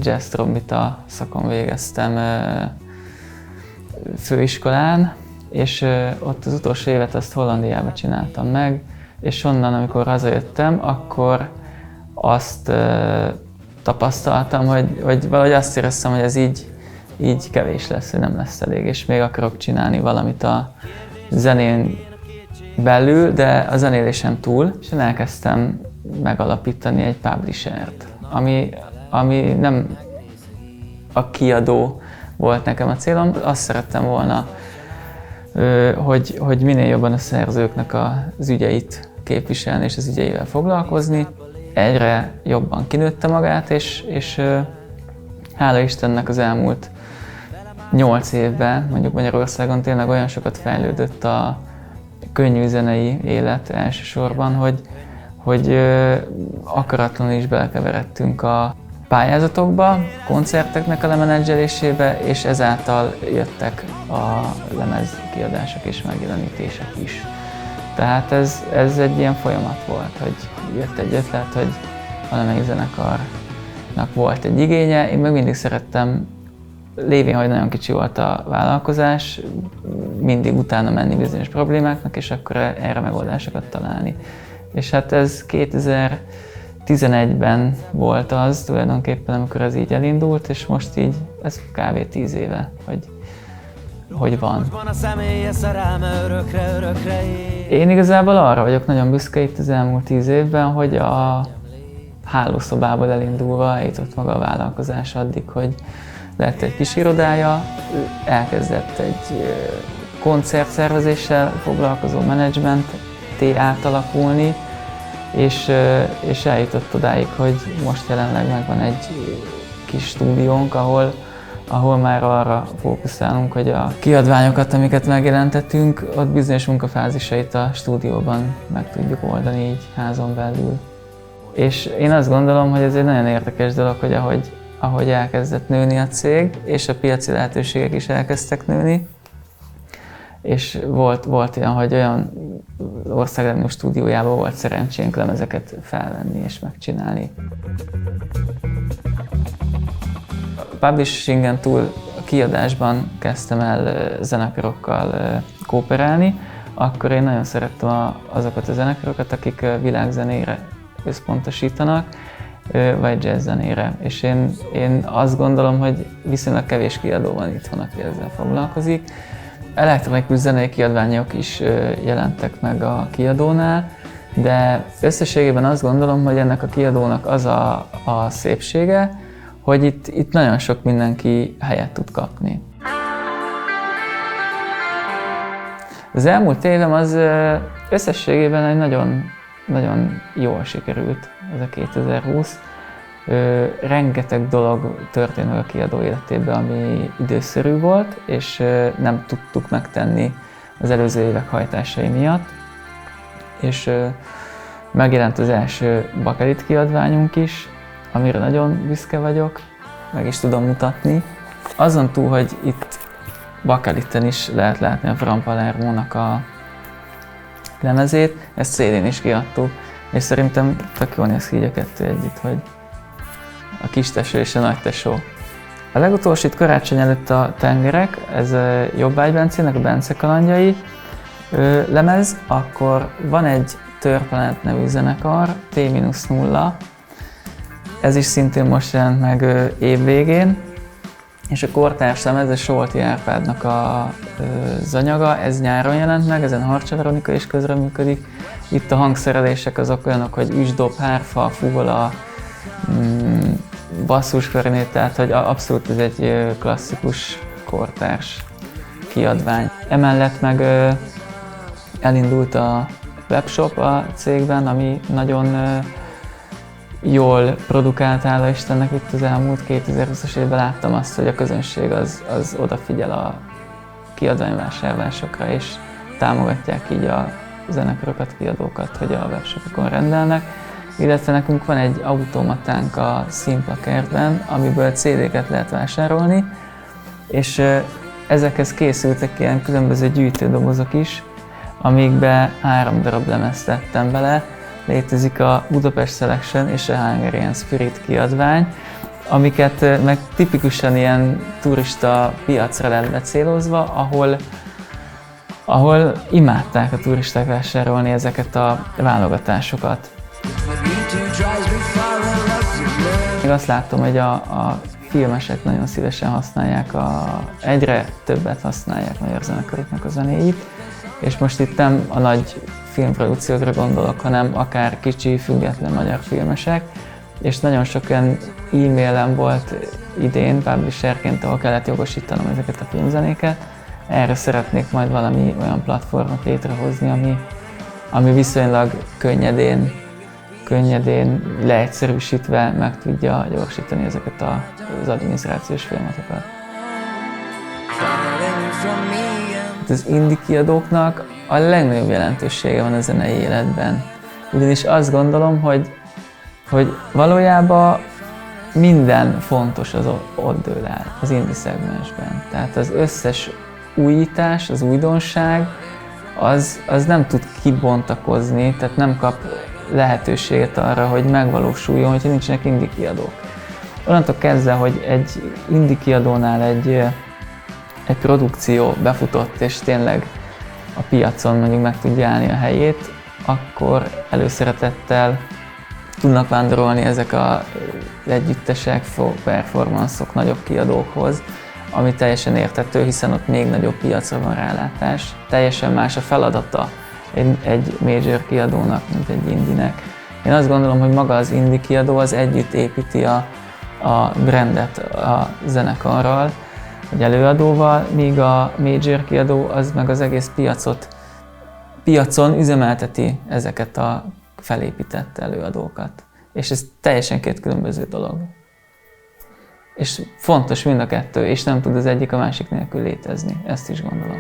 jazz trombita szakon végeztem főiskolán, és ott az utolsó évet azt Hollandiában csináltam meg, és onnan, amikor hazajöttem, akkor azt tapasztaltam, hogy valahogy azt éreztem, hogy ez így kevés lesz, hogy nem lesz elég, és még akarok csinálni valamit a zenén belül, de a zenélésen túl, és én elkezdtem megalapítani egy publishert, ami nem a kiadó volt nekem a célom. Azt szerettem volna, hogy minél jobban a szerzőknek az ügyeit képviselni és az ügyeivel foglalkozni. Egyre jobban kinőtte magát, és hála Istennek az elmúlt 8 évben, mondjuk Magyarországon tényleg olyan sokat fejlődött a könnyű zenei élet elsősorban, hogy akaratlanul is belekeveredtünk a pályázatokba, koncerteknek a lemenedzselésébe, és ezáltal jöttek a lemezkiadások és megjelenítések is. Tehát ez egy ilyen folyamat volt, hogy jött egy ötlet, hogy valamelyik zenekarnak volt egy igénye. Én meg mindig szerettem, lévén, hogy nagyon kicsi volt a vállalkozás, mindig utána menni bizonyos problémáknak, és akkor erre megoldásokat találni. És hát ez 2011-ben volt az tulajdonképpen, amikor ez így elindult, és most így, ez kb. 10 éve, hogy van. Én igazából arra vagyok nagyon büszke itt az elmúlt 10 évben, hogy a hálószobából elindulva eljutott maga a vállalkozás addig, hogy lett egy kis irodája, elkezdett egy koncertszervezéssel foglalkozó menedzsmenté átalakulni, és eljutott odáig, hogy most jelenleg megvan egy kis stúdiónk, ahol már arra fókuszálunk, hogy a kiadványokat, amiket megjelentettünk, ott bizonyos munkafázisait a stúdióban meg tudjuk oldani így házon belül. És én azt gondolom, hogy ez egy nagyon érdekes dolog, hogy ahogy elkezdett nőni a cég, és a piaci lehetőségek is elkezdtek nőni, és volt olyan, hogy olyan ország legnagyobb stúdiójában volt szerencsénk lemezeket felvenni és megcsinálni. A publishingen túl a kiadásban kezdtem el zenekarokkal kooperálni, akkor én nagyon szerettem azokat a zenekarokat, akik világzenére összpontosítanak, vagy jazz zenére. És én azt gondolom, hogy viszonylag kevés kiadó van itthon, aki ezzel foglalkozik. Elektronikus zenei kiadványok is jelentek meg a kiadónál, de összességében azt gondolom, hogy ennek a kiadónak az a szépsége, hogy itt nagyon sok mindenki helyet tud kapni. Az elmúlt évem az összességében egy nagyon, nagyon jól sikerült, ez a 2020. Rengeteg dolog történt a kiadó életében, ami időszerű volt, és nem tudtuk megtenni az előző évek hajtásai miatt. És megjelent az első bakelit kiadványunk is, amire nagyon büszke vagyok, meg is tudom mutatni. Azon túl, hogy itt bakeliten is lehet látni a From Palermo-nak a lemezét, ezt CD-n is kiadtuk, és szerintem tök jól néz ki így a kettő együtt, hogy a kistesó és a nagytesó. A legutolsó itt karácsony előtt a Tengerek, ez a Jobbágy Bencének a Bence kalandjai lemez, akkor van egy Törplanet nevű zenekar, T-0, ez is szintén most jelent meg évvégén, és a kortárs lemez, a Solti Árpádnak az anyaga, ez nyáron jelent meg, ezen Harcsa Veronika is közreműködik. Itt a hangszerelések azok olyanok, hogy üsdob, hárfa, fuvola, basszusklarinét, tehát hogy abszolút ez egy klasszikus kortárs kiadvány. Emellett meg elindult a webshop a cégben, ami nagyon jól produkált, hála Istennek itt az elmúlt 2020-as évben láttam azt, hogy a közönség az odafigyel a kiadványvásárlásokra, és támogatják így a zenekarokat, kiadókat, hogy a webshopokon rendelnek. Illetve nekünk van egy automatánk a Szimpla kertben, amiből CD-ket lehet vásárolni, és ezekhez készültek ilyen különböző gyűjtődobozok is, amikbe 3 darab lemezt tettem bele. Létezik a Budapest Selection és a Hungarian Spirit kiadvány, amiket meg tipikusan ilyen turista piacra lett becélozva, ahol imádták a turisták vásárolni ezeket a válogatásokat. Még azt látom, hogy a filmesek nagyon szívesen használják, egyre többet használják magyar zenekaroknak a zenéit, és most itt nem a nagy filmprodukciókra gondolok, hanem akár kicsi, független magyar filmesek, és nagyon sok olyan e-mailem volt idén publisherként, ahol kellett jogosítanom ezeket a filmzenéket. Erre szeretnék majd valami olyan platformot létrehozni, ami viszonylag könnyedén leegyszerűsítve meg tudja gyorsítani ezeket az adminisztrációs folyamatokat. Az indie kiadóknak a legnagyobb jelentősége van a zenei életben. Ugyanis azt gondolom, hogy valójában minden fontos az ott dől el az indie szegmensben. Tehát az összes újítás, az újdonság, az nem tud kibontakozni, tehát nem kap lehetőséget arra, hogy megvalósuljon, hogyha nincsenek indie kiadók. Onnantól kezdve, hogy egy indie kiadónál egy produkció befutott, és tényleg a piacon mondjuk meg tudja állni a helyét, akkor előszeretettel tudnak vándorolni ezek az együttesek, performanszok nagyobb kiadókhoz, ami teljesen érthető, hiszen ott még nagyobb piacra van rálátás. Teljesen más a feladata egy major kiadónak, mint egy indie-nek. Én azt gondolom, hogy maga az indie kiadó az együtt építi a brandet a zenekarral, egy előadóval, míg a major kiadó az meg az egész piacon üzemelteti ezeket a felépített előadókat. És ez teljesen két különböző dolog. És fontos mind a kettő, és nem tud az egyik a másik nélkül létezni. Ezt is gondolom.